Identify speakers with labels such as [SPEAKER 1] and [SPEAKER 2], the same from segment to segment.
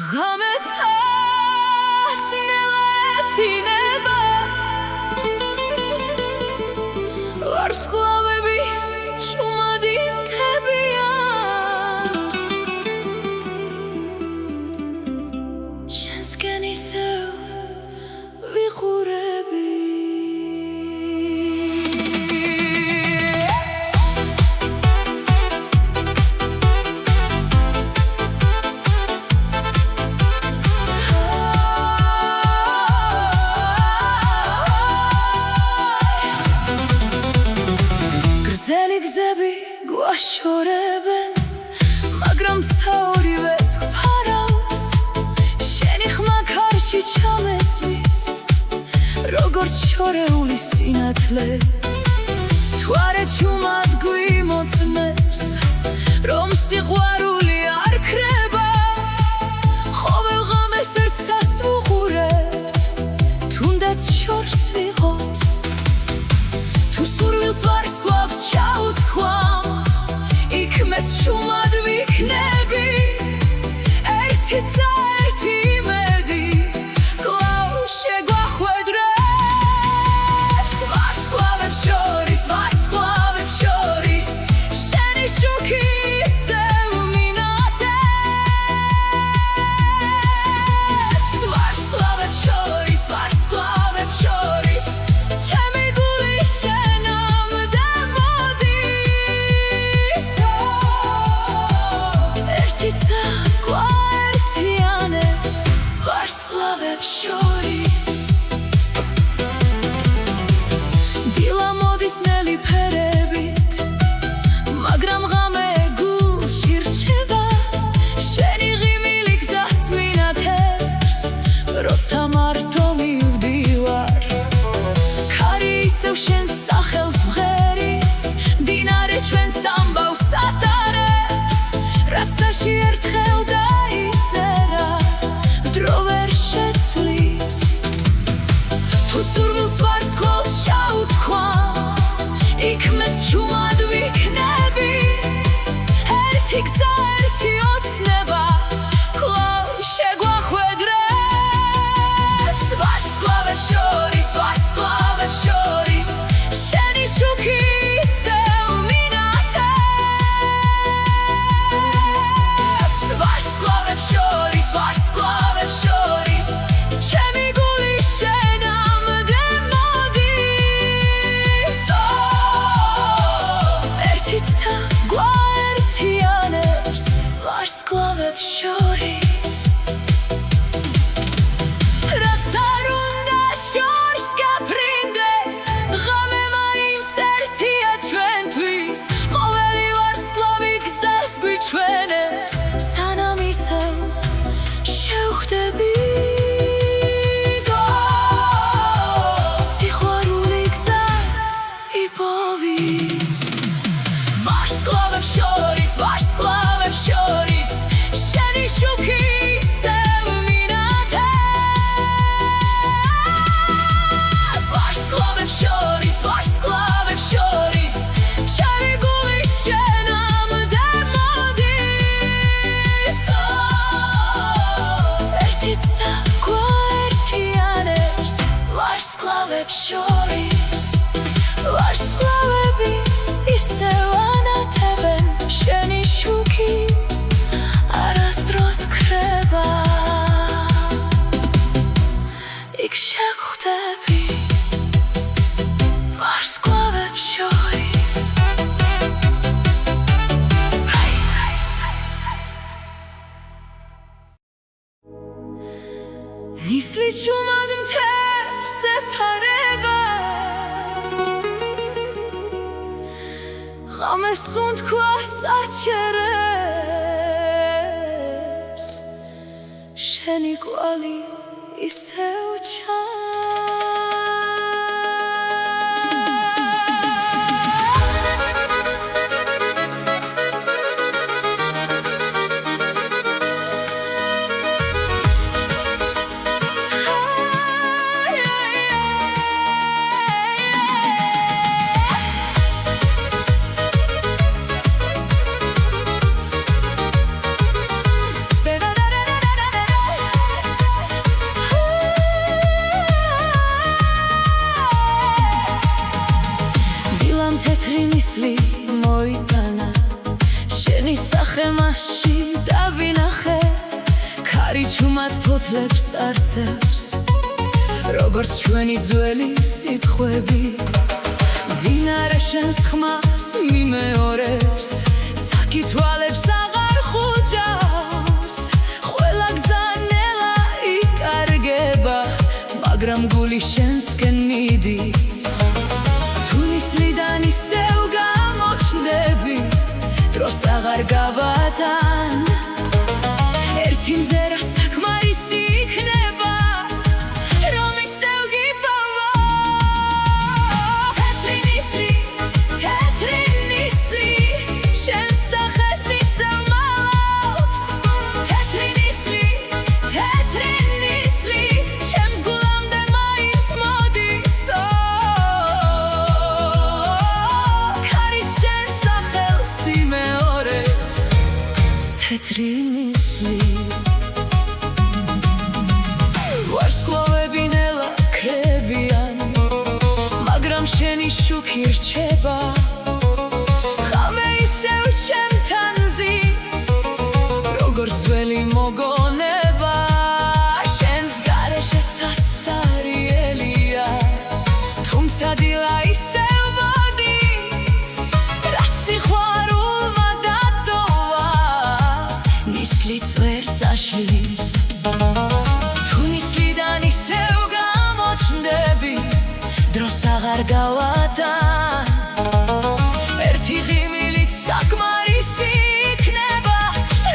[SPEAKER 1] ღამეცას ნელეფინება ვარსკვლავები ჩუმადი მთებია შენსკენ ისევ ვიყურები გზები გვაშორებენ მაგრამ საორივეს გვფარავს შენი ხმა ქარში ჩამესმის როგორც შორეული სინათლე თუ არა ჩუმად გვიმოწმებს რომ სიყვარული არ ქრება ყოველ ღამეს ერთსას ვუყურებთ თუნდაც შორს ვიღოთ თუ სურვილს ვარსკვლავს ჩაუთქვამ იქ მეც ჩუმად ვიქნები ერთიც ერთი იმედი კვლავ შეგვახვედრებს ვარსკვლავებს შორის შენი შუქი ისევ მინათებს ვარსკვლავებს შორის ჩემი გული დილა მოდის ნელი ფერებით მაგრამ ღამე გულში რჩება შენი ღიმილი გზას მინათებს როცა მარტო მივდივარ ქარი ისევ შენს სახელს მღერის მდინარე ჩვენს ამბავს ატარებს რაც საში ერთხელ დაიწერა დრო ვერ შეცვლის თუ სურვილს ვარსკვლავს ჩაუთქვამ იქ მეც ჩუმად ვიქნები ერთი გზა ერთი ოცნება კვლავ შეგვახვედრებს ვარსკვლავებს შორის შენი შუქი ისევ მინათებს ვარსკვლავებს შორის ჩემი გული შენამდე მოდის ერთიცა გვაერთიანებს ვარსკვლავებს შორის რაც არ უნდა შორს გაფრინდე ღამე მაინც ერთია ჩვენთვის ყოველი ვარსკვლავი გზას გვიჩვენებს სანამ ისევ შევხვდები სიყვარული გზას იპოვის ვარსკვლავებს შორის შენი შუქი ისევ მინათებს ვარსკვლავებს შორის ჩემი გული შენამდე მოდის ერთიცა გვაერთიანებს ვარსკვლავებს შორის ვარსკვლავები ისევ ანათებენ შენი შუქი არასდროს ქრება იქ შევხვდები ვარსკვლავებს შორის ნისლი ჩუმად მთებს ეფარება ღამეს უნთქვა საჩერებს შენი კვალი ისევ დავინახე ქარი ჩუმად ფოთლებს არცევს როგორც ჩვენი ძველი სიტყვები მდინარე შენს ხმას მიმეორებს საკითვალებს აღარ ხუჯავს ყველა გზა ნელა იკარგება მაგრამ გული შენსკენ მიდის თუ ნისლიდან ისევ გამოჩნდები დროს აღარ გავატან ერთი მზერა საკმარისი იქნება რომ ისევ გიპოვა თეთრი ნისლი შენს სახეს ისევ მალავს თეთრი ნისლი ჩემს გულამდე მაინც მოდის ქარიც შენს სახელს იმეორებს თეთრი ნისლი ვარსკვლავები ნელა ქრებიან მაგრამ შენი შუქი რჩება ხავე ისევ ჩემთან ზის როგორც ძველი მოგონება შენს გარეშეცაც სარიელია თუმცა დილა ისევ მოდის რაც სიყვარულმა დატოვა ნისლიც ვერ წაშლის თუ ნისლიდან ისევ გამოჩნდები დროს აღარ გავატან ერთი ღიმილით საკმარისი იქნება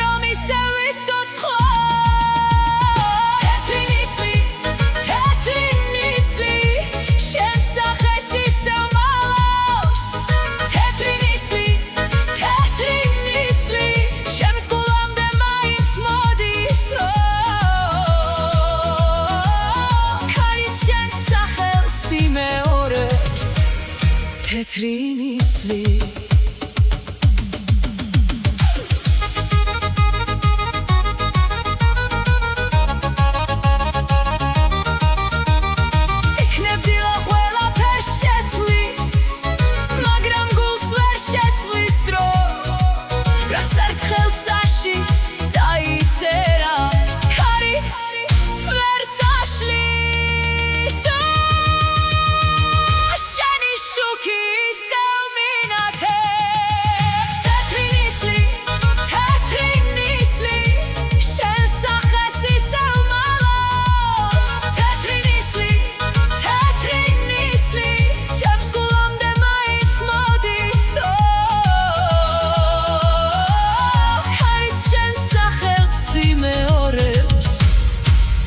[SPEAKER 1] რომ ისევ ვიცოცხლო თეთრი ნისლი შენს სახეს ისევ მალავს თეთრი ნისლი ჩემს გულამდე მაინც მოდის ქარიც შენს სახელს იმეორებს თეთრი ნისლი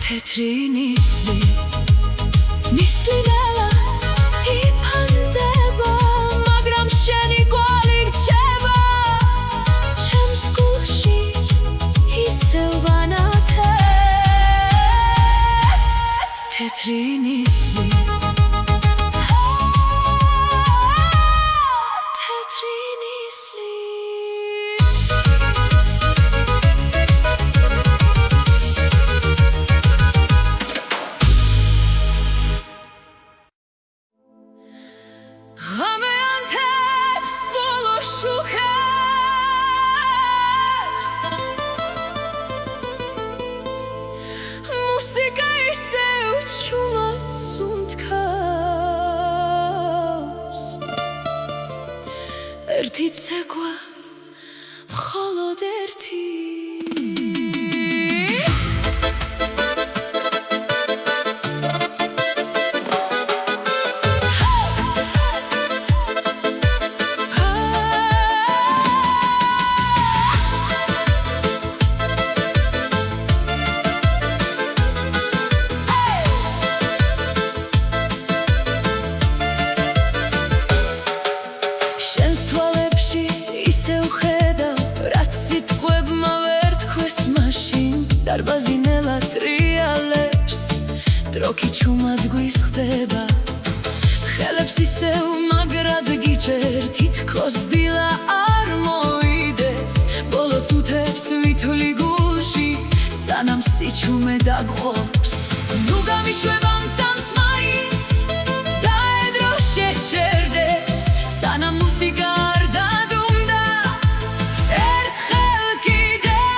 [SPEAKER 1] თეთრი ნისლი ნელა იფანდება მაგრამ შენი კვალი რჩება ჩემს გულში ისევ ვანათე თეთრი ნისლი მუსიკა ისევ ჩუმად სუნთქავს ერთი ცეკვა მხოლოდ ერთი დარბაზი ნელა ტრიალებს დროქი ჩუმად გვისხდება ხელებს ისევ მაგრად გიჭერ თითქოს დილა არ მოვიდეს ბოლო წუთებს ვითვლი გულში სანამ სიჩუმე დაგხობს ნუ გამიშვება მწამს მაინც დაედრო შეჩერდეს სანამ მუსიკა არ დადუმდა ერთხელ კიდევ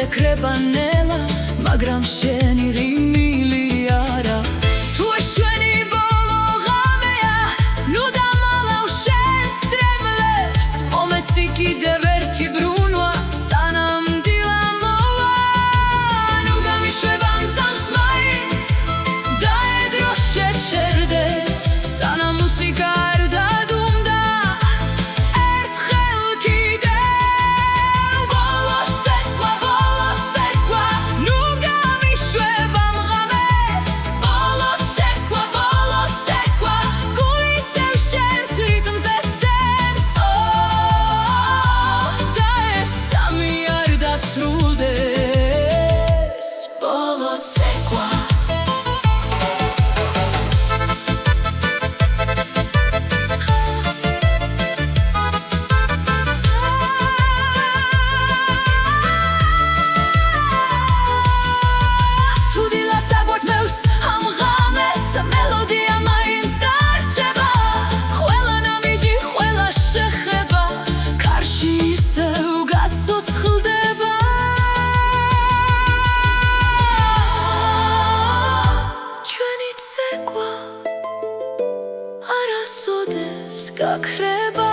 [SPEAKER 1] მოკლე ქრება ნელა, მაგრამ შენი რიმილი არა. თუ ეს ჩვენი ბოლო ღამეა, ნუ დამალავ შენს რემლებს, მომეცი კიდევ ერთი ბრუნვა, სანამ დილა მოვა. ნუ გამიშვება მწამს მაინც, დაედრო შეჩერდეს, სანამ მუსიკა არ დადუმდა. ერთხელ კიდევ ბოლო ცეკვა, ნუ გამიშვება მღამეს. ბოლო ცეკვა, გულისევ შენს რიტმზე ცემს. და ეს წამი არ დასრულდეს. ბოლო ცეკვა. თუ დილაც აგვართმევს ამ ღამეს, მელოდია მაინც დარჩება. ყველა ნამიჯი, ყველა შეხება, კარში ისევ გაცოცხლდება. ჩვენი ცეკვა არასოდეს გაქრება.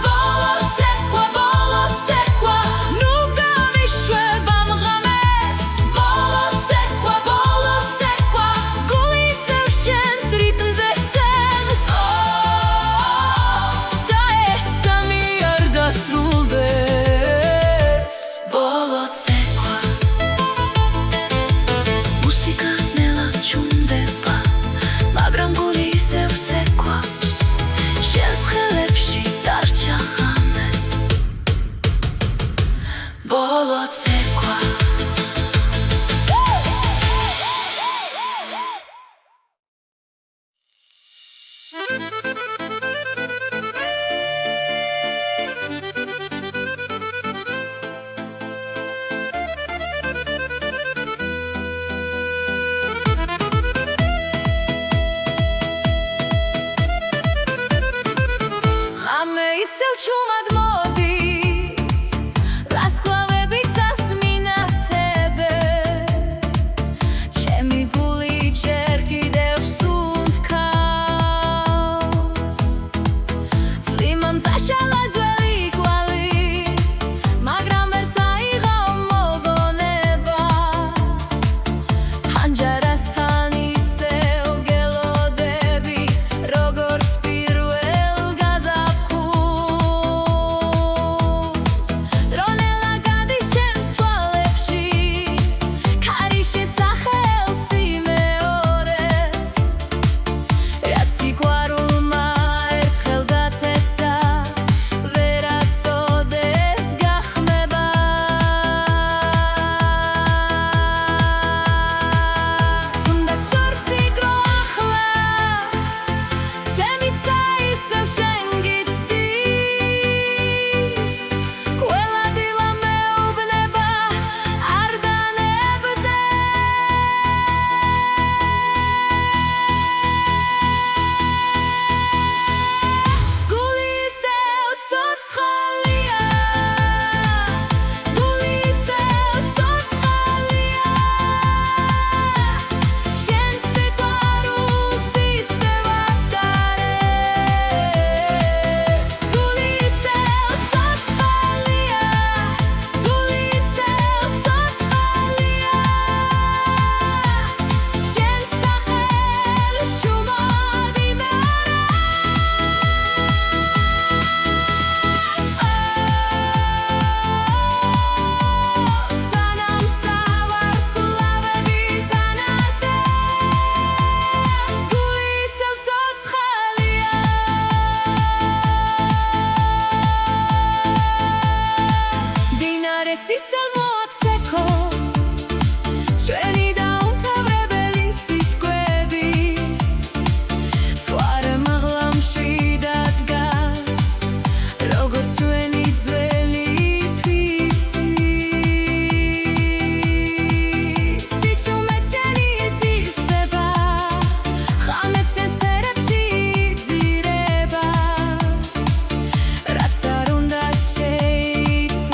[SPEAKER 1] ბოლო ცეკვა, ნუ გამიშვება მღამეს. ბოლო ცეკვა, გულისევ შენს რიტმზე ცემს. და ეს წამი არ დასრულდეს. ბოლო ცეკვა. მუსიკა ნელა ჩუმდება, მაგრამ გული ისევ ცეკვავს. შენს ხელებში დარჩა ღამე. ბოლო ცეკვა. ღამე ისევ ჩუმად მოდის, რას კლავებით სასმინათებე. ჩემი გული ჯერ კიდევ სუნთქავს. წვიმამ წაშალა ძველი კვალი, მაგრამ ერთ აიღავ მოგონება. ფანჯარასთან ისევ გელოდები, როგორც პირველ გაზაფხულს. დრონელა გადის ჩემს თვალებში, ქარი შესახელს იმეორებს. რაც სიყვარულმა ერთხელ დათესა, ვერასოდეს გახმება. თუნდაც შორს იგრო ახლა, შემიცა ისევ შენ გიცდის. ყველა დილა მეუბნება, არ დანებდე. გული ისევ ცოცხალია, გული ისევ ცოცხალია. შენ სიყვარულს ისევ ატარებ. გული ისევ ცოცხალია, გული ისევ ცოცხალია. შენ სახელს ჩუმად იმეორებ. სანამ წავარს კლავებით ანათებს, გული ისევ ცოცხალია. დინარეს ისევ მოაქვსექო, ჩვენი დაუმთავრებელი სიტყვების. სხვა რა მაღლა მშვიდად დგას, როგორც ჩვენი ძველი ფიცი. სიჩუმეთ შენი ეთივსება, ღამეთ შენს ფერებში იგზირება. რაც არ უნდა შეიცვალოს,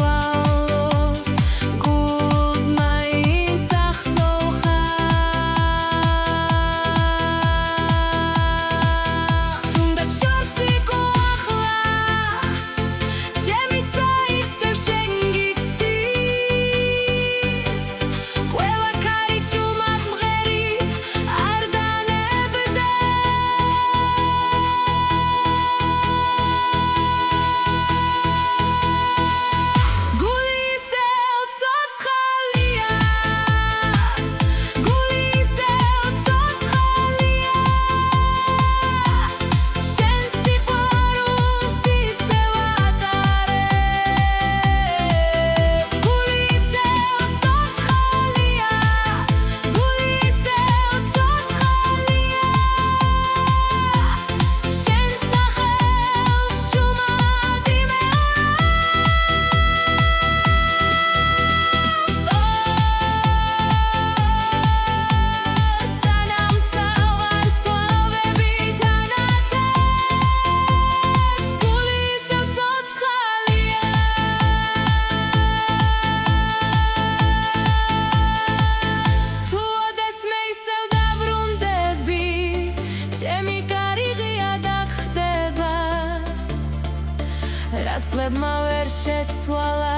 [SPEAKER 1] შეცვალა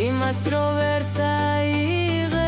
[SPEAKER 1] იმას დრო ვერ წაიღე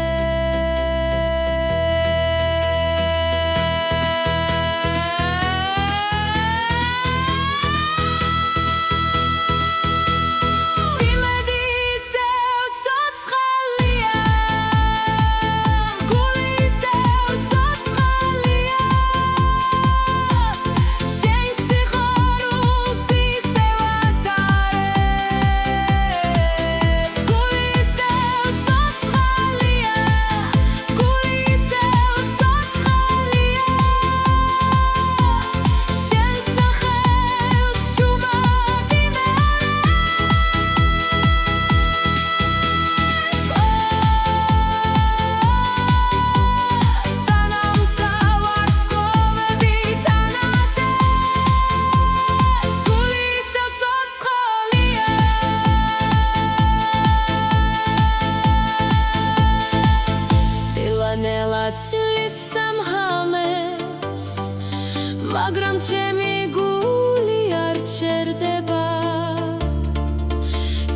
[SPEAKER 1] მაგრამ ჩემი გული არ ჩერდება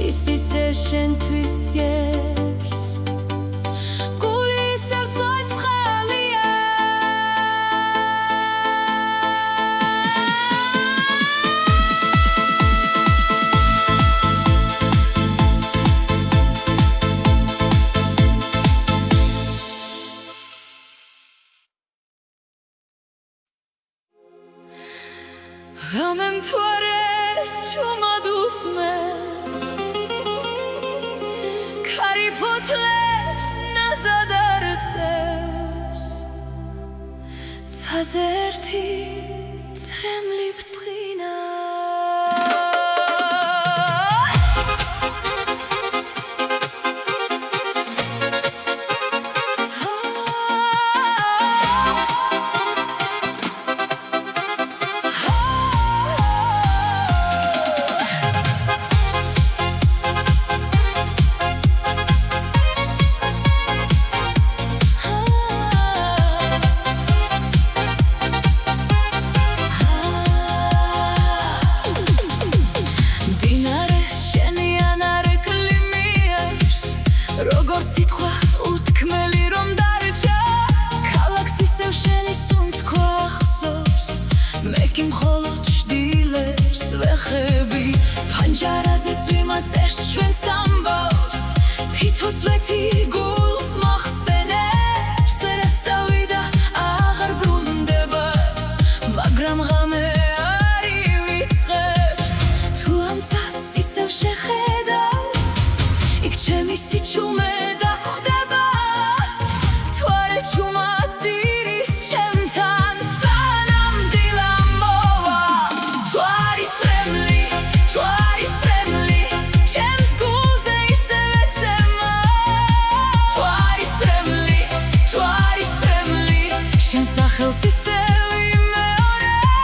[SPEAKER 1] ის ისე შენთვის დგერს გული ისევ ცოცხალია ღამემ თუ არ ეს ჩუმად უსმენს ქარი ფოთლებს ნაზად არ წევს ცაზე ერთი წრემლი ბწყინა როგორც სიტყვა უთქმელი რომ დარჩა ქალაქს ისევ შენი სუნთქვა ახსოვს მე კი მხოლოდ ჩდილებს ვეხები ფანჯარაზე წვიმა წერს ჩვენს ამბავს თითო წვეთი გულს მოხსენებს რაც წავიდა აღარ ბრუნდება მაგრამ ღამე არ ივიწყებს თუ ამ წას ისევ შეხედავ იქ ჩემი სიჩუმე დახვდება თუ არა ჩუმა დირის ჩემთან სანამ დილა მოვა თუ არის სრემლი ჩემს გულზე ისევ ეცემა თუ არის სრემლი შენ სახელს ისევ იმეორებს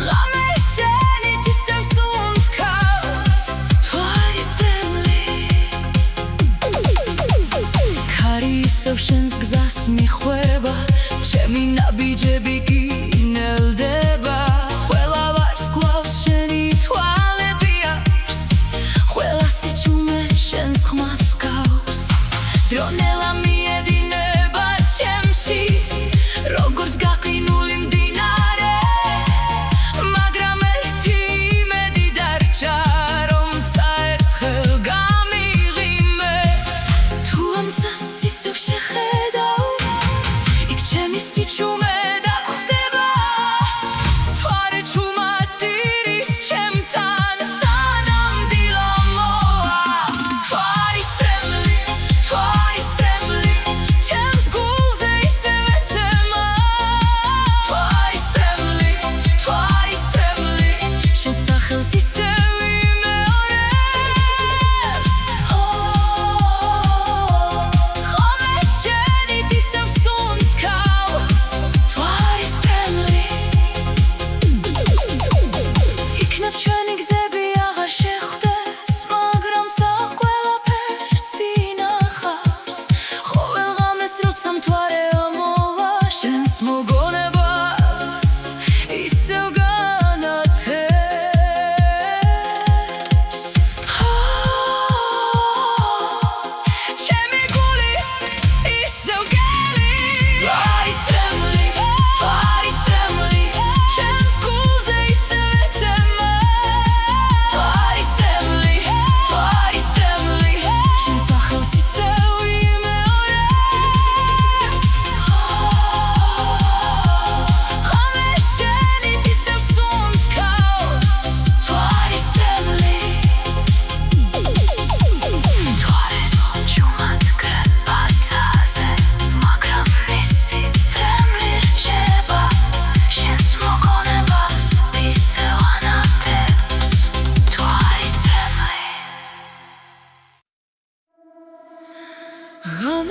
[SPEAKER 1] ღამე შენით ისევ სუნთქავს თუ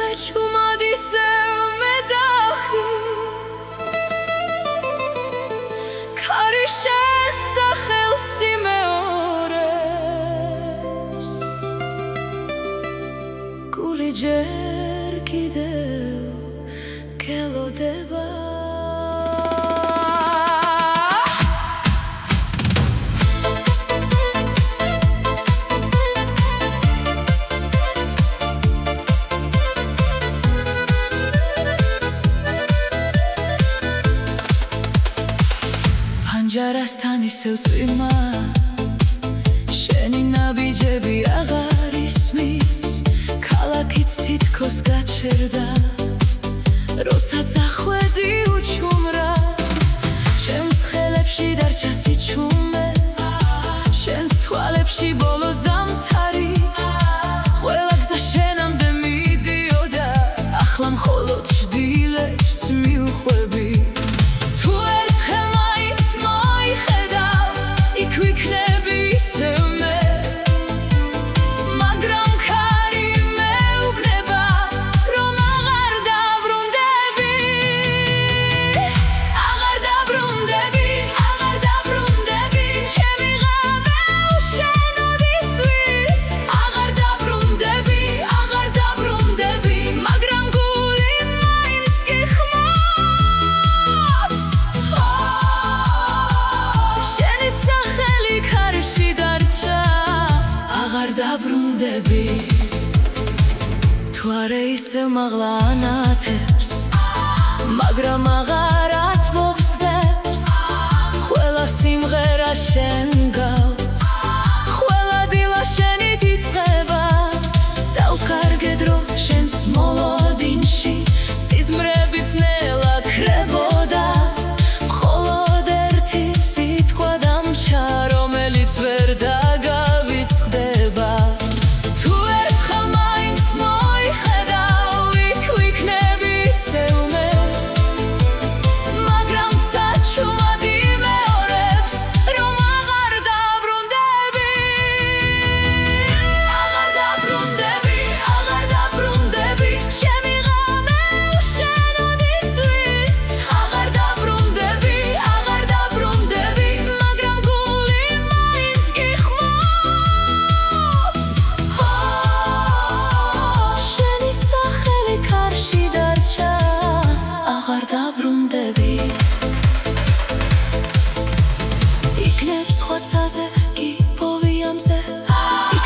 [SPEAKER 1] ღამე ჭუმად ისევ მეძახის ქარი შესახელს იმეორებს გული ჯერ კიდევ გელოდება ჯარასთან ისევ წვიმა შენი ნაბიჯები აღარ ისმის ქალაქიც თითქოს გაჩერდა როცა წახვედი უჩუმრა ჩემს ხელებში დარჩა სიჩუმე შენს თვალებში ბოლო ზამთარი ყველა გზა შენამდე მიდიოდა ახლა მხოლოდ ჩდილებს მივხვები დაბრუნდები თუ არა ისევ მაღლა ანათებს მაგრამ აღარ ათბობს გზებს ყველა სიმღერა შენ გავს ყველა დილა შენით იწყება დავკარგე დრო შენს მოლოდინში სიზმრები ძნელა ქრებოდა მხოლოდ ერთი სიტყვა დამჩა რომელიც ვერ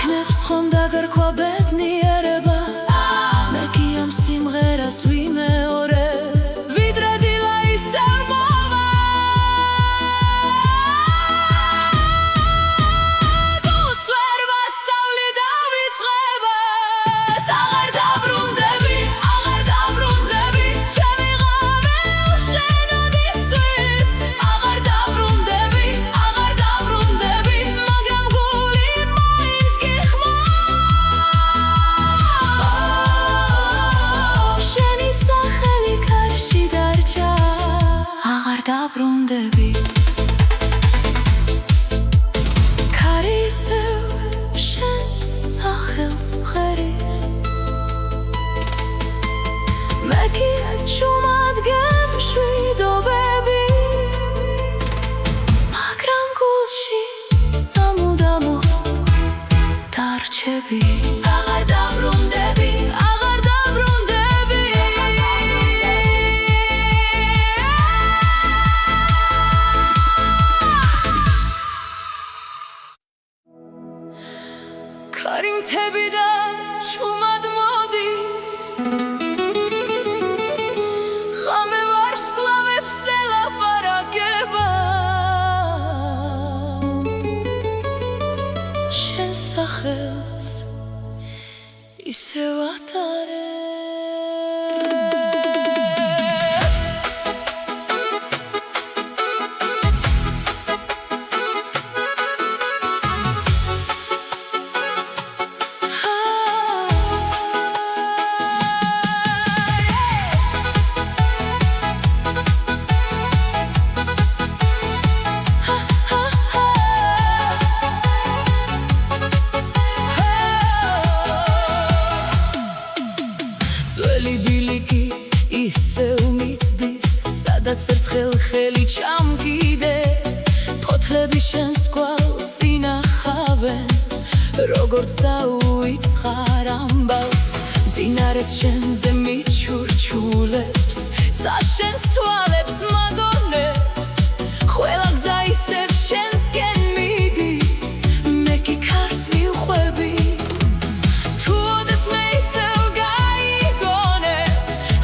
[SPEAKER 1] იქნებს ხომ დაგარქვა ბედნიერება მე კი ამ სიმღერას ვიმეორე ვიდრე დილა ისევ მოვა გულს ვერ ვასწავლი დავიწყება აღარ დაბრუნდები ჩემი ღამე უშენოდ იცვის აღარ დაბრუნდები მაგრამ გული მაინც გიხმობს შენი სახელი კარში დარჩა აღარ დაბრუნდები ქარი ისევ შენს სახელს მღერის მე კი ჭუმად გემშვიდობები მაგრამ გულში სამუდამოდ დარჩები აღარ დაბრუნდები ქარი მთებიდან ჭუმად მოდის ღამე ვარსკვლავებს ელაპარაკება შენ სახელს ისევ ატარებს იღობენ როგორც დაუიწყარ ამბავს მდინარეთ შენზე მიჩურჩულებს წაშენს თვალებს მაგონებს ყველა გზა ისევ შენსკენ მიდის მე კი ქარს მივხვები თუ ოდეს მე ისევ გაიგონე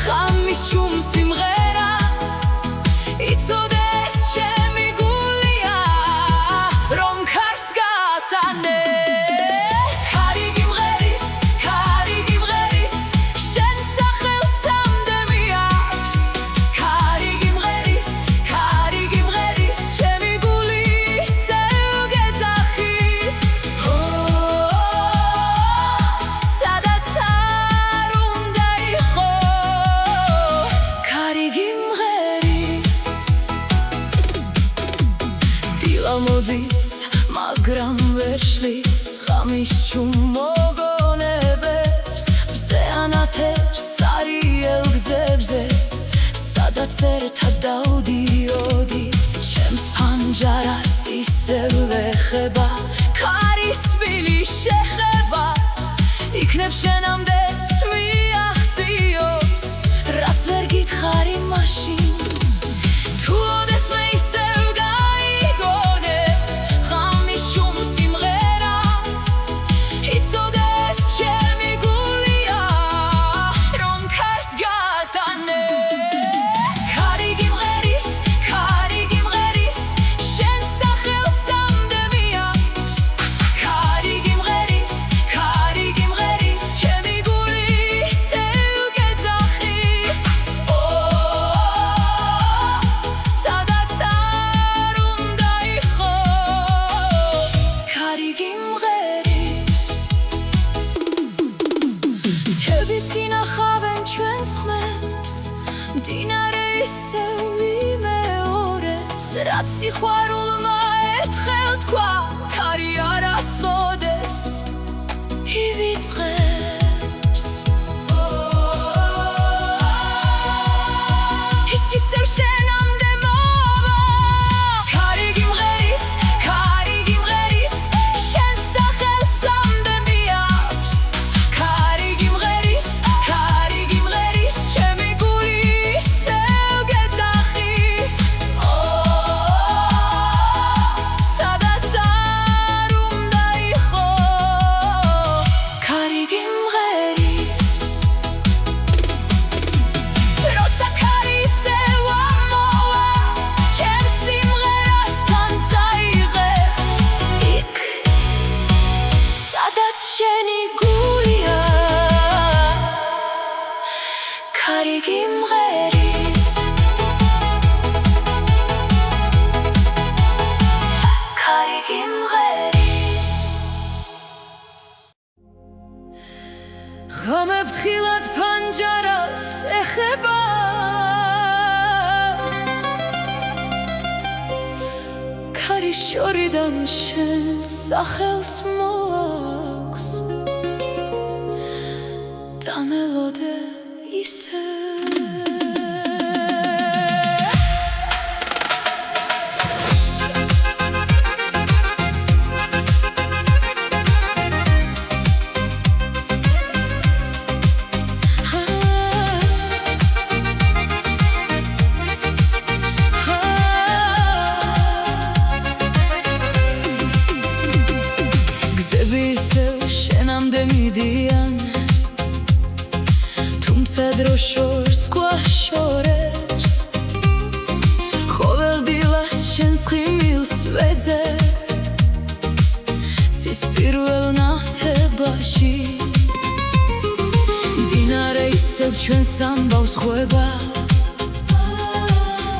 [SPEAKER 1] ღამის ჩუმ სიმღერას იცოდეს ჩემი გულია რომ ქარს გატანე მოდის მაგრამ ვერ შლის ღამის ჩუმ მოგონებებს მზე ანათებს სარიელ გზებზე სადაც ერთად დავდიოდით ჩემს ფანჯარას ისევ ეხება ქარის თბილი შეხება იქნებ შენამდეც მიაღწიოს რაც ვერ გითხარი მაშინ თუ ოდეს მე ისევ წინახავენ ჩვენს ხმებს მდინარე ისევ იმეორებს რაც სიყვარულმა ერთხელ თქვა ქარი არასოდეს ივიწყებს ის ისევ შენამდე მოვა ქარი გიმღერის შენს სახელს ამდე მიავს ქარი გიმღერის ჩემი გული ისევ გეძახის სადაც არ უნდა იყო ქარი გიმღერის როცა ქარი ისევ ამოვა ჩემს სიმღერასთან წაიღებს იქ სადაც შენი გულია ქარი გიმღერის ღამე ფრთხილად ფანჯარას ეხება ქარის შორიდან შენს სახელს მოაქვს დამელოდე ისევ შენამდე მიდიან თუმცა დრო შორს გვაშორებს ყოველდილას შენს ხიმილს ვეძებ ცის პირველ ნათებაში მდინარე ისევ ჩვენს ამბავს ხვება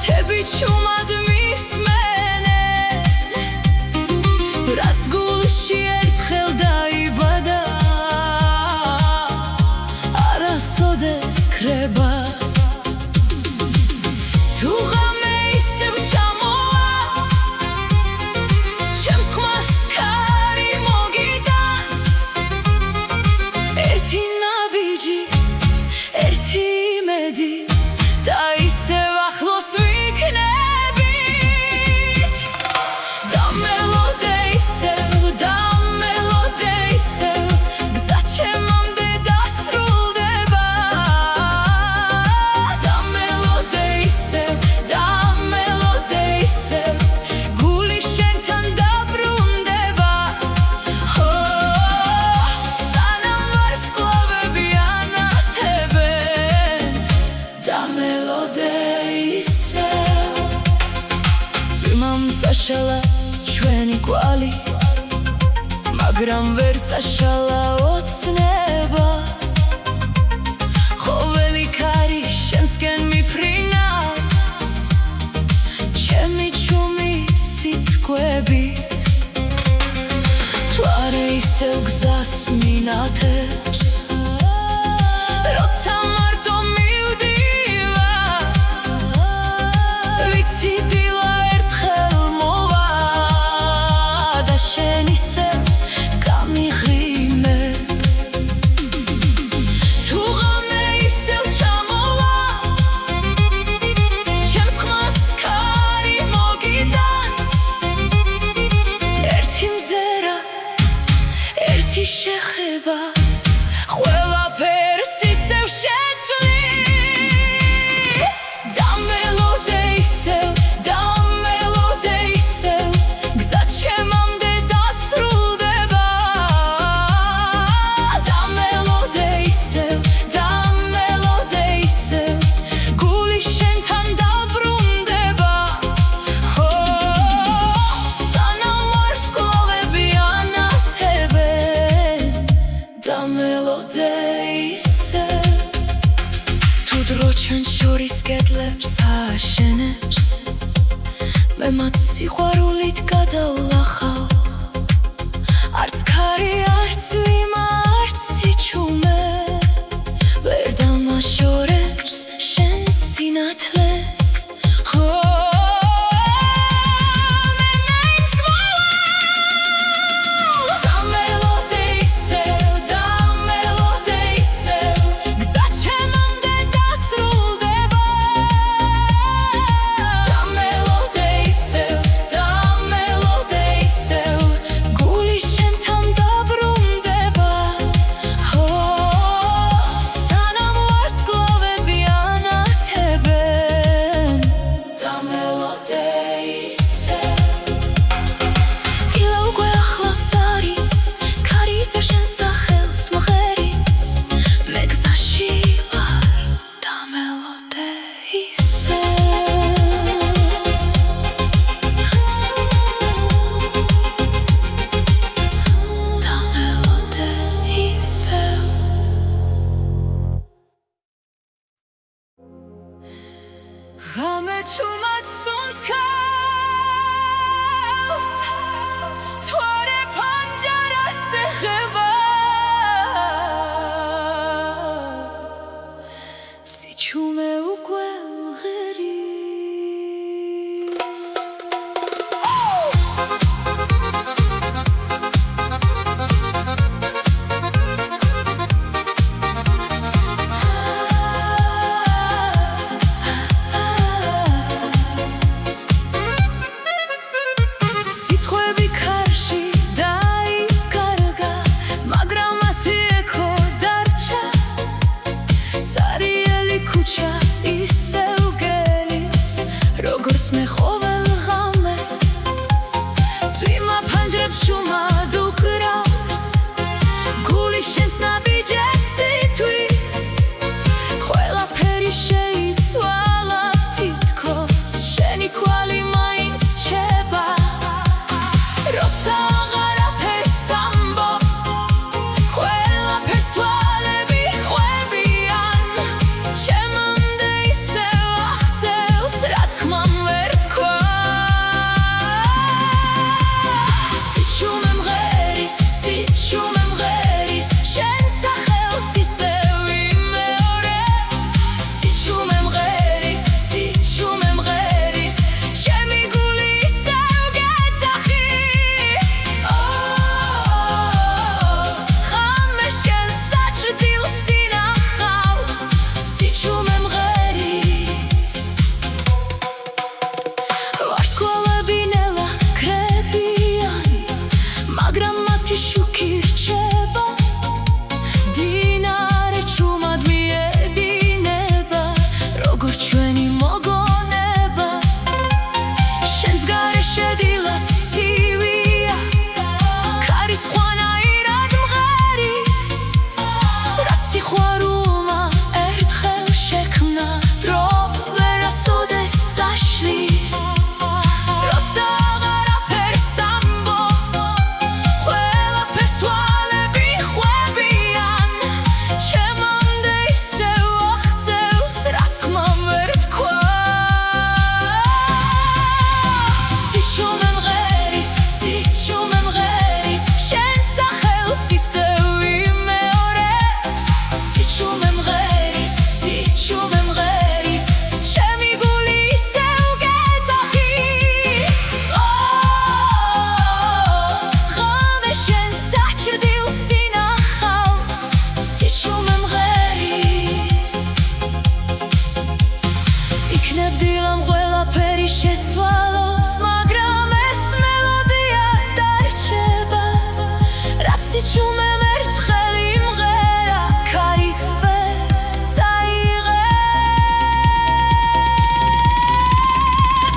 [SPEAKER 1] თები ჩუმად მისმენენ რაც გულში ერთხელ დაიბადა არასოდეს ქრება თუ ღამე ისევ ჩამოვა ჩემს ხმას ქარი მოგიტანს ერთი ნაბიჯი ერთი იმედი და ისევ ახლოს ვიქნებით დამელოდე ისევ მაგრამ ვერ წაშალა ოცნება ყოველი ქარი შენსკენ მიფრინავს ჩემი ჩუმი სიტყვებით თუ არა ისევ გზას მინათებს როცა მარტო მივდივარ ვიცი დილა ერთხელ მოვა და შენ ისევ გამიღიმე თუ ღამე ისევ ჩამოვა ჩემს ხმას ქარი მოგიტანს ერთი მზერა ერთი შეხება ყველაფერს ისევ შეცვლის და მელოდე ისევ გზა ჩემამდე დასრულდება და მელოდე ისევ გული შენთან დაბრუნდება სანამ ვარსკვლავები ანათებენ და მელოდე ისევ თუ დრო ჩვენ შორის კედლებს ააშენებს მე მათ სიყვარულით გადავლახავ არც ქარი არც ვიმა არც სიჩუმე ვერ დამაშორებს შენ სინათლეს და მელოდე ისევ გზა ჩემამდე დასრულდება და მელოდე ისევ გული შენთან დაბრუნდება სიჩუმემ ერთხელ იმღერა, ქარიც ვერ წაიღე.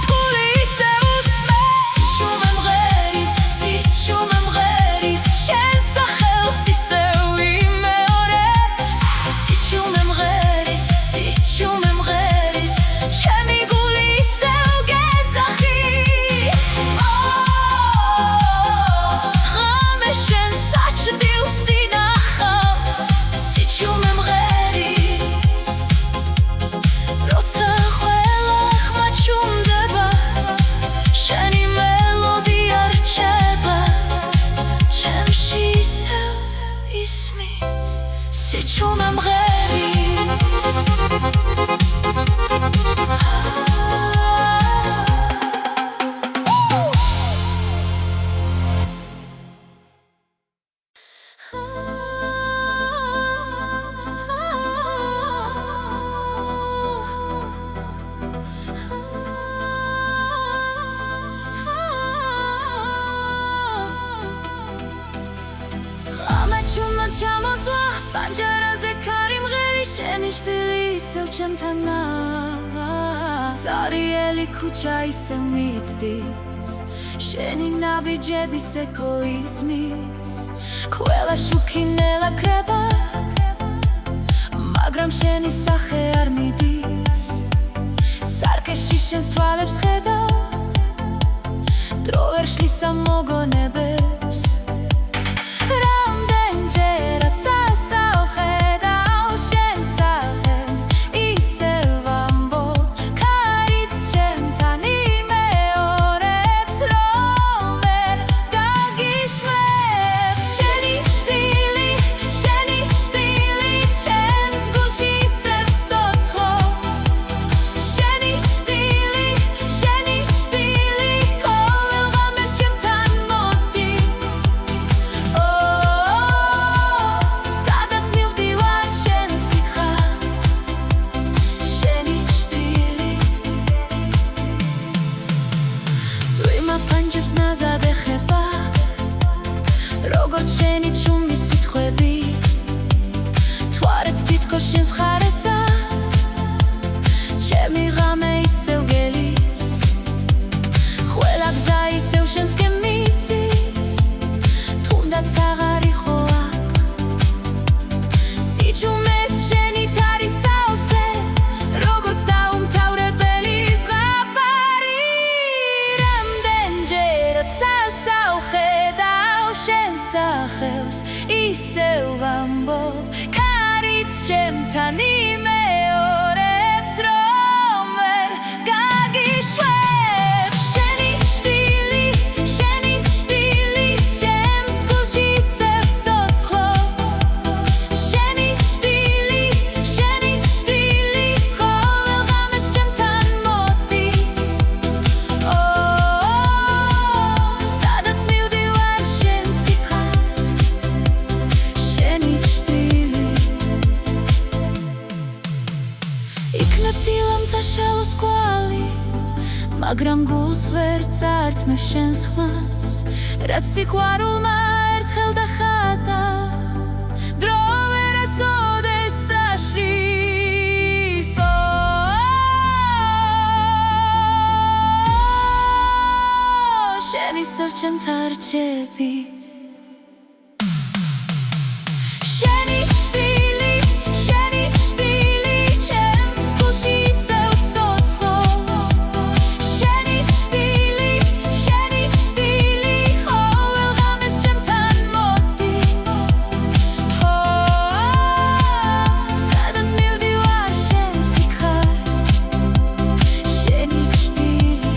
[SPEAKER 1] თქული ისე უსმე, სიჩუმე მღერის, სიჩუმე მღერის, შენ სახელს ისევ იმეორებს. სიჩუმე მღერის, სიჩუმე მღერის, ჩემი გული ისევ გეძახი. ღამე შენ საჭდილს ინახავს, სიჩუმე მღერის, როცა ყველა ხმა ჩუმდება, შენი მელოდია რჩება, ჩემში ისევ ისმის, სიჩუმე მღერის. ღამე ჩუმად ჩამოწვა, პანჯარაზე ქარი მღერი, შენი შვილი ისევ ჩემთანაა. წარიელი ქუჩა ისევ მიცდის, შენი ნაბიჯები სექოიზმის. ყველა შუქი ნელა ქრება, მაგრამ შენი სახე არ მიდის. სარკეში შენს თვალებს ხედავ, დრო ვერ შლის ამ მოგონებებს. რამდენჯერაც ასავხედავ შენ სახელს, ისევ ვამბობ, ქარიც ჩემთან იმეორებს, რომ ვერ გაგიშვებ. შენი შტილი, ჩემს გულში ისევ ცოცხლობს. შენი შტილი, ყოველ ღამეს ჩემთან მოდის. სადაც მივდივარ შენ სიხარ, შენი შტილი. წვიმა პანჯებს ნაზად ეხება, როგორც შენი ჩუმი სიტყვები, თვარეც თითქოს შენს ხარესა, ჩემი ღამე ისევ გელის. ყველა გზა ისევ შენსკენ მიდის, თუნდაც აღარ იყო აქ. სიჩუმეც შენით არის სავსე, როგორც დაუმთავრებელი ზღაპარი. რამდენჯერაც ასავხედავ შენ სახელს, ისევ ვამბობ, ქარიც ჩემთან იმეორებს, რომ ვერ გაგიშვებ. შენი შტილი, ჩემს გულში ისევ ცოცხლობს. შენი შტილი, ყოველ ღამეს ჩემთან მოდის. სადაც მივდივარ შენ სიხარ, შენი შტილი. იქნებ დილამთა შალოს კვალი, მაგრამ გულს ვერ წართმევ შენს ხმას, რაც სიყვარულმა ერთხელ დახატა, დრო ვერასოდეს საშლის. შენ ისევ ჩემთან რჩები. შენი შტილი, ჩემს გულში ისევ ცოცხლობს. შენი შტილი, ყოველ ღამეს ჩემთან მოდის. სადაც მივდივარ შენ სიხარ, შენი შტილი.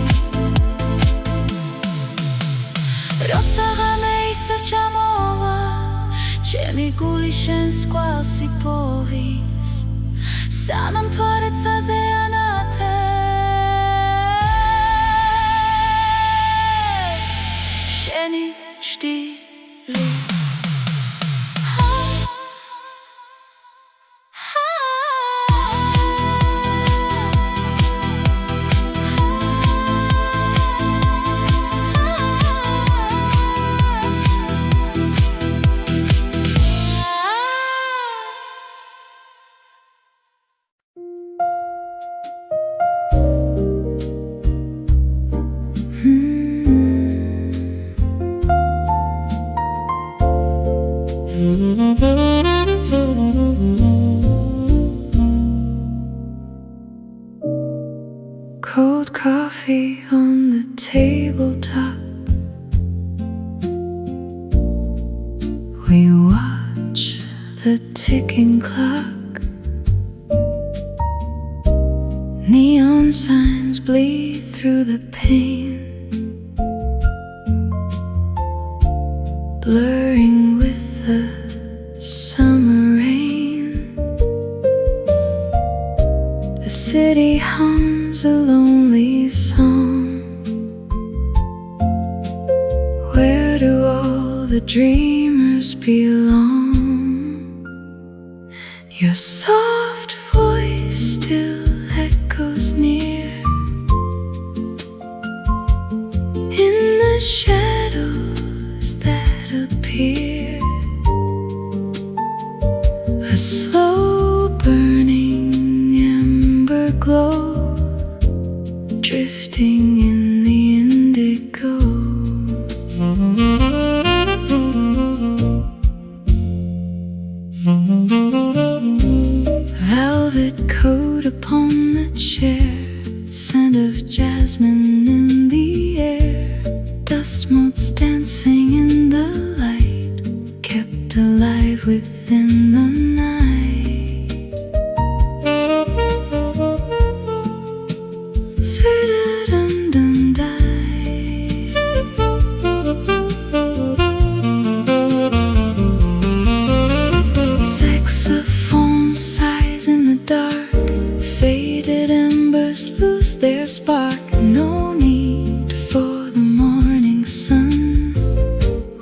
[SPEAKER 1] როცა ღამე ისევ ჩამოვა, ჩემი გული შენს კვალს იპოვის, სანამ თვალეცაზე ანათებ. შენი შტილი. Cold coffee on the tabletop. We watch the ticking clock. Neon signs bleed through the pane, blurring with the summer rain. The city hums a lonely song. Where do all the dreamers belong? Your soft voice still echoes near in the shadows that appear. A slow burning ember glow, drifting in the indigo. Velvet coat upon the chair, scent of jasmine in the air. Dust motes dancing in the light, kept alive within the night. Saxophone sighs in the dark, faded embers lose their spark. No need for the morning sun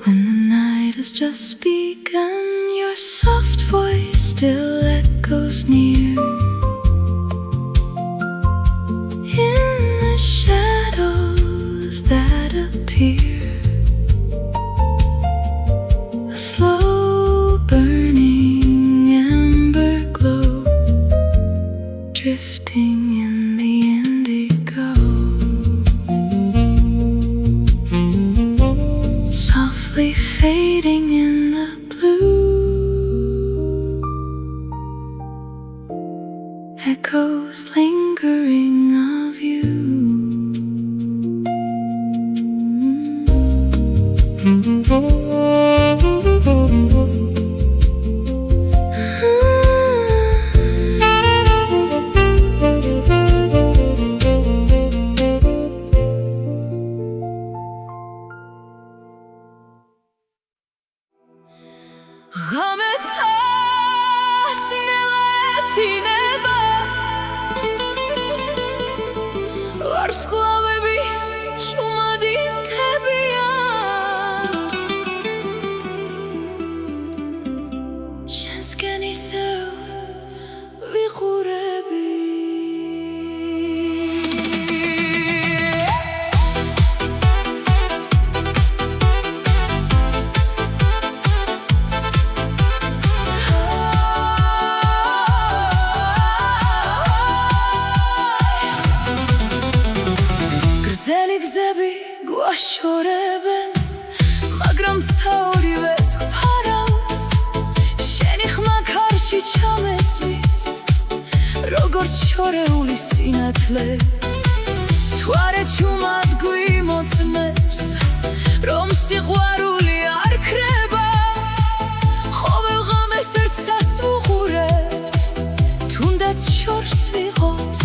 [SPEAKER 1] when the night has just begun. Your soft voice still echoes near in the shadows that appear. A slow burning ember glow, drifting in the indigo. Softly fading in the blue, echoes lingering of you. ღამეც ასნელა ეფინება, ვარსკვლავები ჭუმადი მთებია. შენსკენ ისევ ვიყურები. გრძელი გზები გვაშორებენ, მაგრამ საორივეს გვფარავს. შენი ხმა ქარში ჩამესმის, როგორც შორეული სინათლე. მთვარე ჩუმად გვიმოწმებს, რომ სიყვარული არ ქრება. ყოველ ღამეს ერთსას ვუყურებთ, თუნდაც შორს ვიღოთ.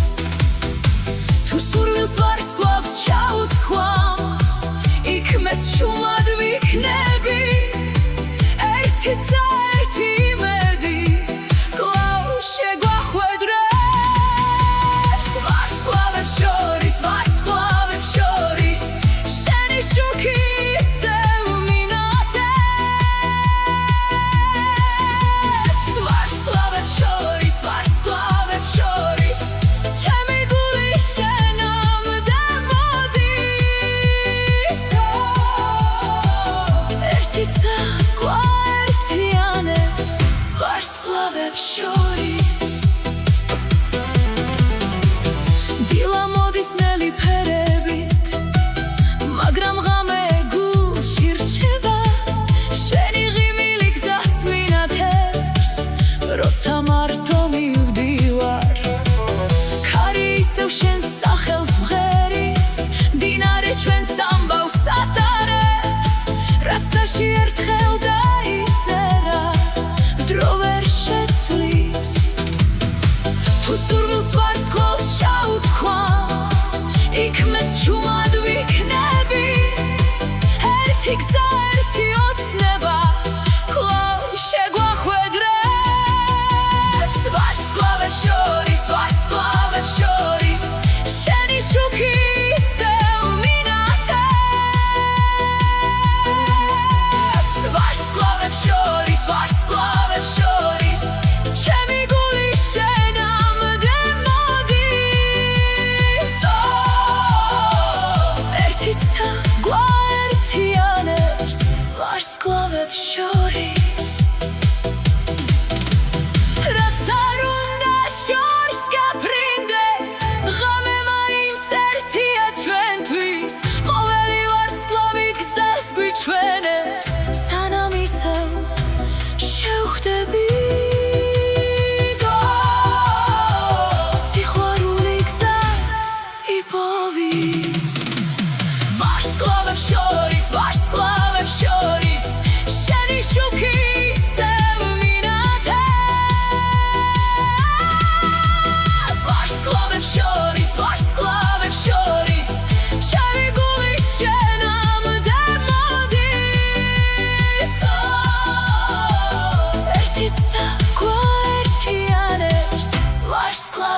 [SPEAKER 1] თუ სურვილს ვარსკვლავს ჩაუთქვამ, იქ მეც ჩუმად ვიქნები. ერთი ცა ერთი იმედი კვლავ შეგვახვედრებს. ვარსკვლავებს შორის, ვარსკვლავებს შორის, შენი შუქი ისევ მინათებს. ვარსკვლავებს შორის, ვარსკვლავებს შორის, ჩემი გული შენამდე მოდის. ერთი ცა გვაერთიანებს, ვარსკვლავებს შორის. დილა მოდის ნელი ფერებით, მაგრამ ღამე გულში რჩება. შენი ღიმილი გზას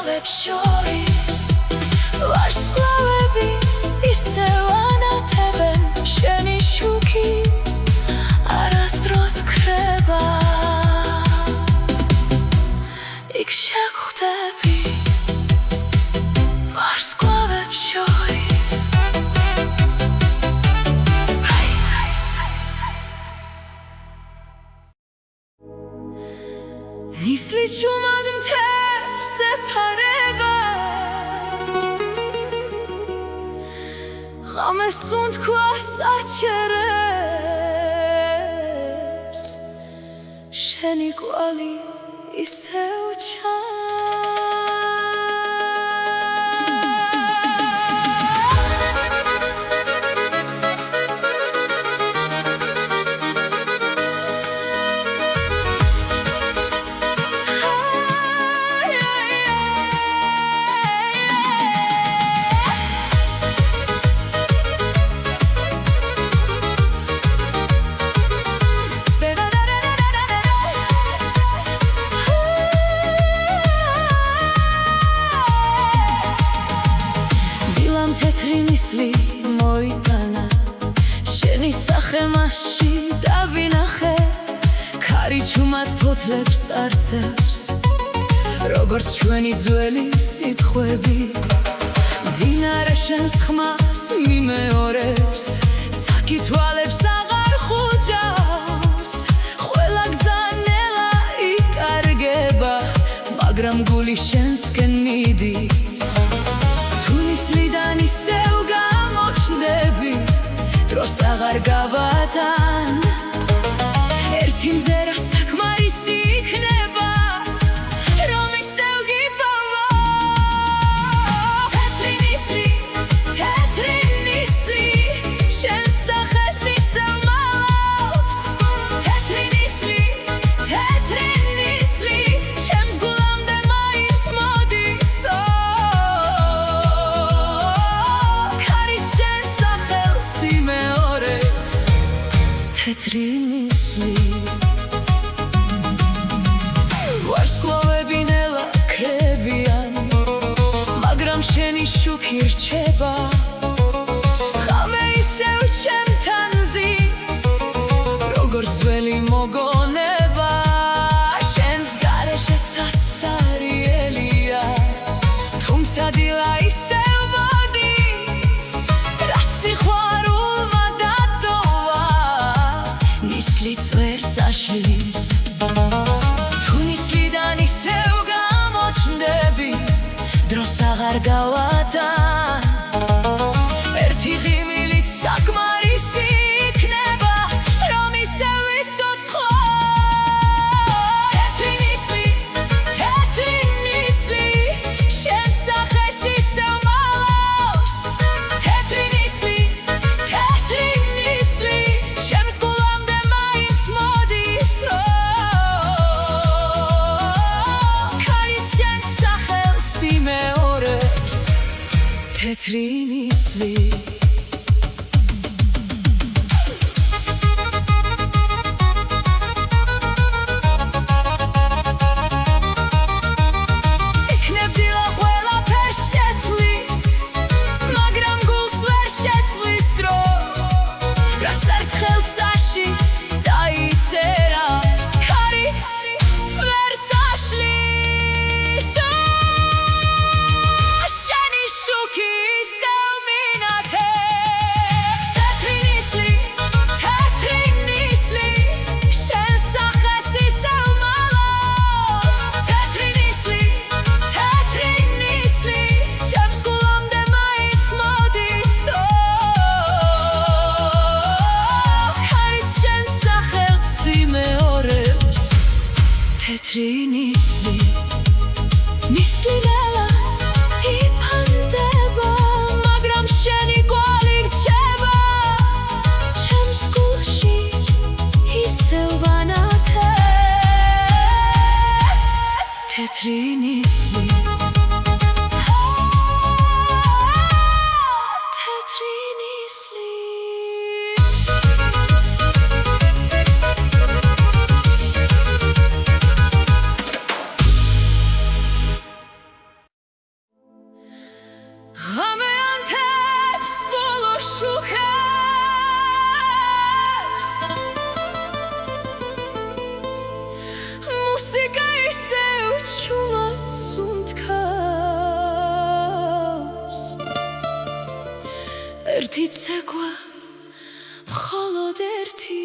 [SPEAKER 1] სკვალებს შორის ვარსკვლავები ისევ ანათებენ შენი შუქი არასდროს ქრება იქ შეგხვდები ვარსკვლავებს შორის ნისლი ჩუმად მთებს ეფარება ღამეს უთქვა საჩერებს შენი კვალი ისევ თეთრი ნისლი მოიტანა შენი სახე მასში დავინახე ქარი ჩუმად ფოთლებს არწევს როგორც ჩვენი ძველი სიტყვები მდინარე შენს ხმას მიმეორებს ცაკი თვალებს აღარ ხუჯავს ყველა გზა ნელა იკარგება მაგრამ გული შენსკენ მიდის ნისლიდან ისევ გამოჩნდები დროს აღარ გავატან ერთი მზერა საკმარისი იქნება რომ ისევ გიპოვა თეთრი ნისლი შენს სახეს ისევ მალავს თეთრი ნისლი ჩემს გულამდე მაინც მოდისო თეთრი ნისლი ვარსკვლავები ნელა ქრებიან მაგრამ შენი შუქი რჩება ღამე ისევ ჩემთან ზის როგორც ძველი მოგონება შენს გარეშეც აცარიელია თუმცა დილა ისევ მოდის რაც სიყვარულმა დატოვა ნისლიც ვერ წაშლის თუ ნისლიდან ისევ გამოჩნდები დროს აღარ გავატან ერთი ღიმილით საკმარისი იქნება რომ ისევ ვიცოცხლო თეთრი ნისლი შენს სახეს ისევ მალავს თეთრი ნისლი ჩემს გულამდე მაინც მოდისო ქარის შენს სახელს იმეორებს თეთრი ნისლი თეთრი ნისლი ნელა იფანდება მაგრამ შენი კვალი რჩება ჩემს გულში ისევ ვანათებ თეთრი ნისლი ისევ ჩუმად სუნთქავს ერთი ცეკვა მხოლოდ ერთი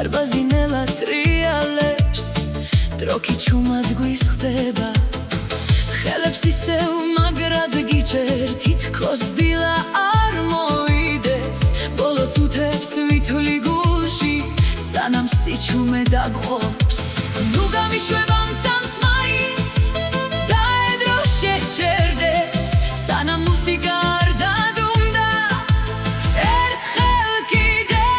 [SPEAKER 1] დარბაზი ნელა ტრიალებს დროქი ჩუმად გვისხდება ხელებს ისევ მაგრად გიჭერ თითქოს დილა არ მოიდეს ბოლო წუთებს ვითვლი გულში სანამ სიჩუმე დაგღობს ნუ გამიშვება მწამს მაინც დაედრო შეჩერდეს სანამ მუსიკა არ დადუმდა ერთხელ კიდევ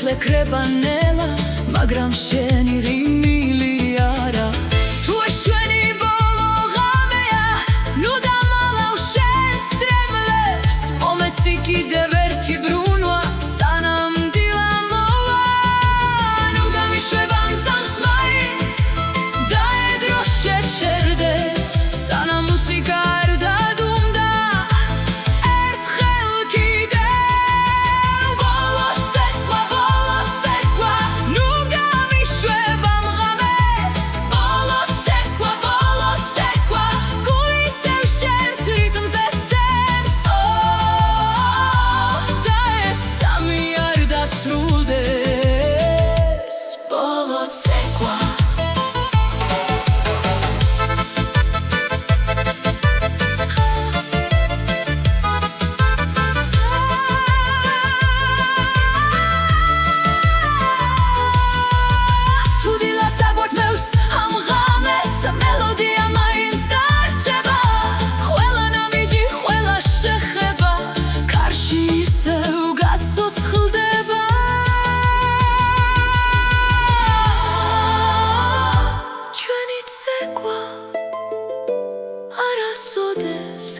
[SPEAKER 1] ლეკრება ნელა მაგრამ შენი რიმილი არა თუ ეს ჩვენი ბოლო ღამეა ნუ დამალავ შენ სრემლებს მომეცი კიდევ ერთი ბრუნვა სანამ დილა მოვა ნუ გამიშვება მწამს მაინც დაედრო შეჩერდეს სანამ მუსიკა არ დადუმდა ერთხელ კიდევ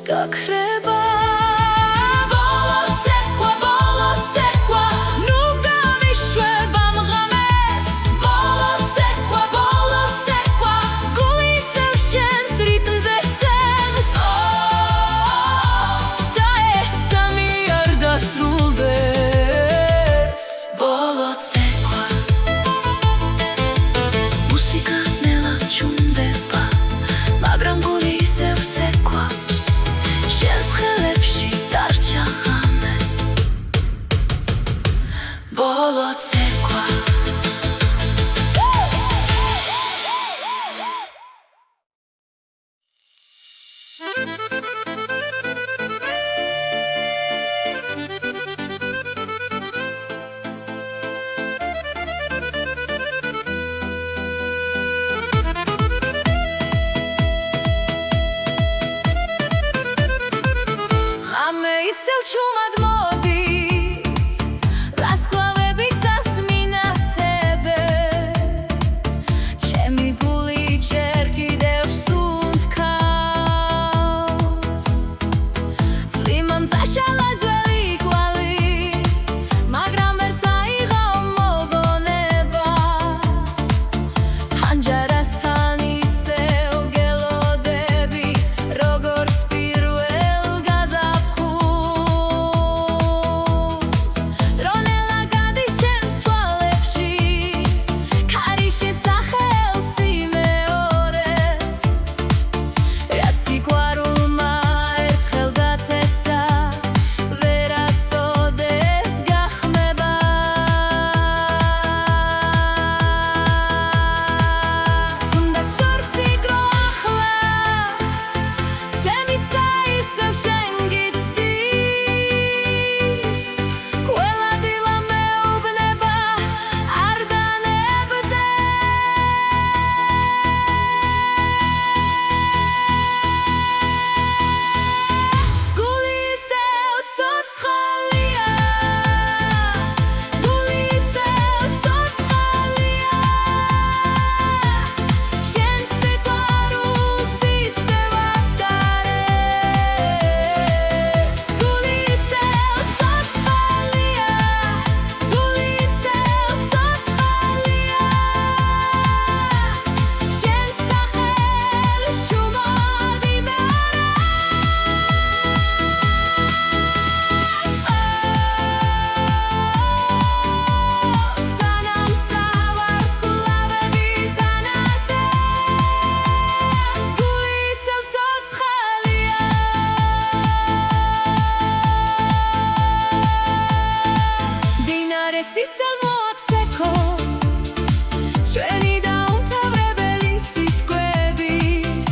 [SPEAKER 1] გაქრება ბოლო ცეკვა ნუ გამიშვება მღამეს ბოლო ცეკვა გული ისევ შენს რიტმზე ცემს და ეს წამი არ დასრულდეს ბოლო ცეკვა მუსიკა ნელა ჩუმდება მაგრამ გული ისევ ცეკვავს ჩვენი დაუმთავრებელი სიტყვების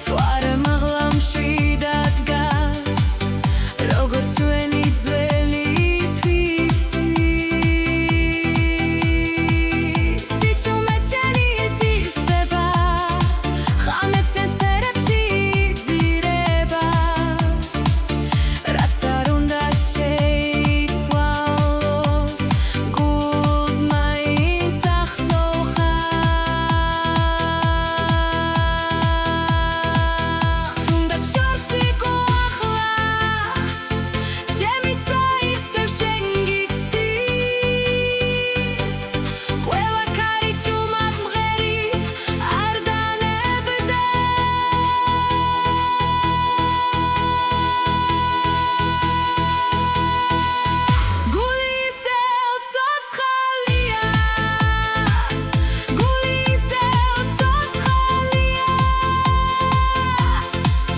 [SPEAKER 1] ზღვარ მაღლა მშვიდად დგას როგორც ჩვენი ძველი ფიცი სიჩუმე შენი ეთივსება ხამებს შენს ფერებში იგზირება რაც არ უნდა შეიცვალოს გულს მაინც ახსოვხარ თუნდაც შორს იყო ახლა ჩემი წაიხსევ შენ გიცდის ყველა ქარი ჩუმად მღერის არ დანებდა გული ისევ ცოცხალია გული ისევ ცოცხალია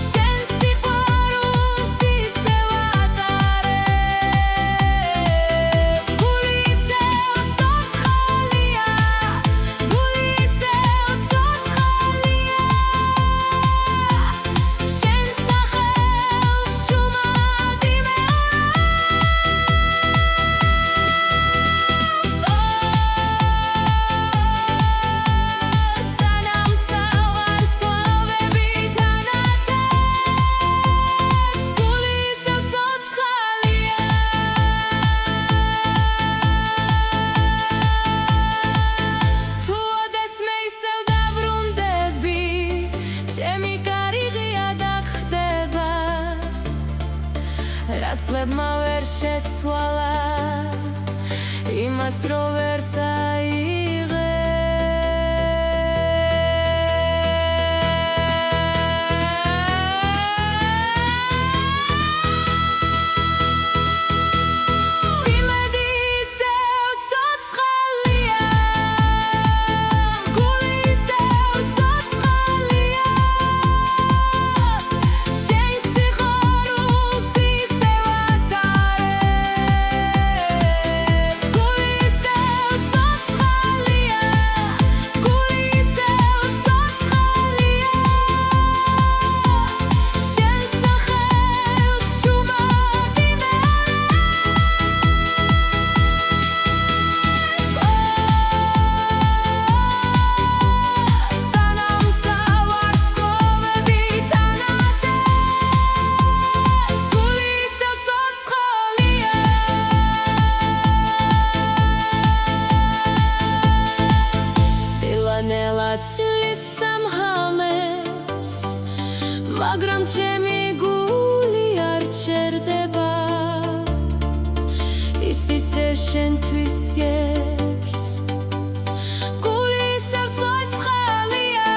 [SPEAKER 1] შენ სიყვარულს ისევ ატარებ გული ისევ ცოცხალია გული ისევ ცოცხალია შენ სახელს შუმად სანამ წავარს კლავებით ანათებს გული ისევ ცოცხალია თუ ოდეს მე ისევ დაბრუნდები ჩემი კარი ღიად აქ ხდება რაც ლებმა ვერ შეცვალა იმას დრო ვერ წაიღე იმედი ისევ ცოცხალია გული ისევ ცოცხალია შენ სიყვარულს ისევ ატარებ გული ისევ ცოცხალია გული ისევ ცოცხალია შენ სახელს შუმად სანამ წავარს კლავებით ანათებს გული ისევ ცოცხალია დილანელა ცვლის სამჰამეს მაგრამ ჩემი გული არ ჩერდება ის ისე შენთვის დგებს გული ისევ ცოცხალია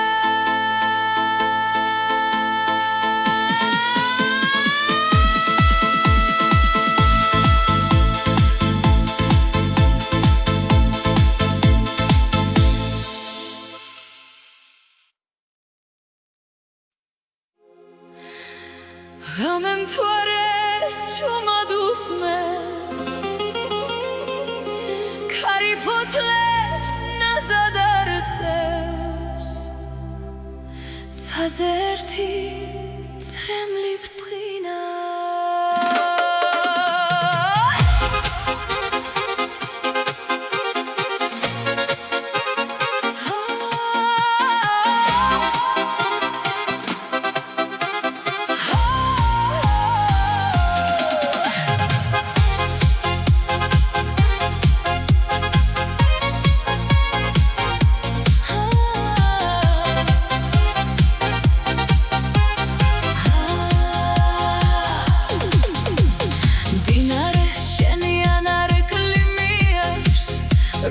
[SPEAKER 1] ღამემ მთვარეს შუმად უსმენს ქარი ფოთლებს ნაზად არწევს ცაზე ერთი წრემლი ბწყინა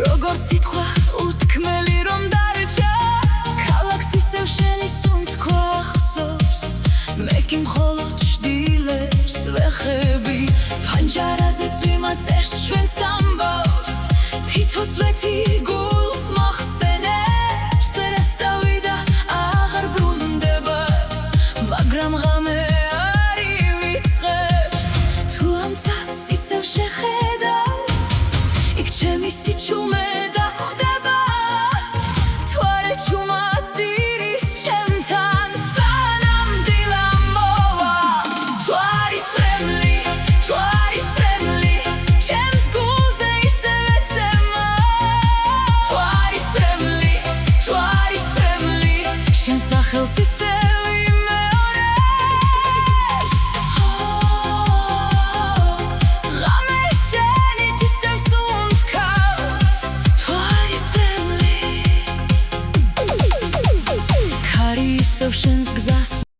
[SPEAKER 1] როგორც სიტყვა უთქმელი რომ დარჩა ქალაქს ისევ შენი სუნთქვა ახსოვს მე კი მხოლოდ ჩდილებს ვეხები ფანჯარაზე წვიმა წერს ჩვენს ამბავს თითო წვეთი გული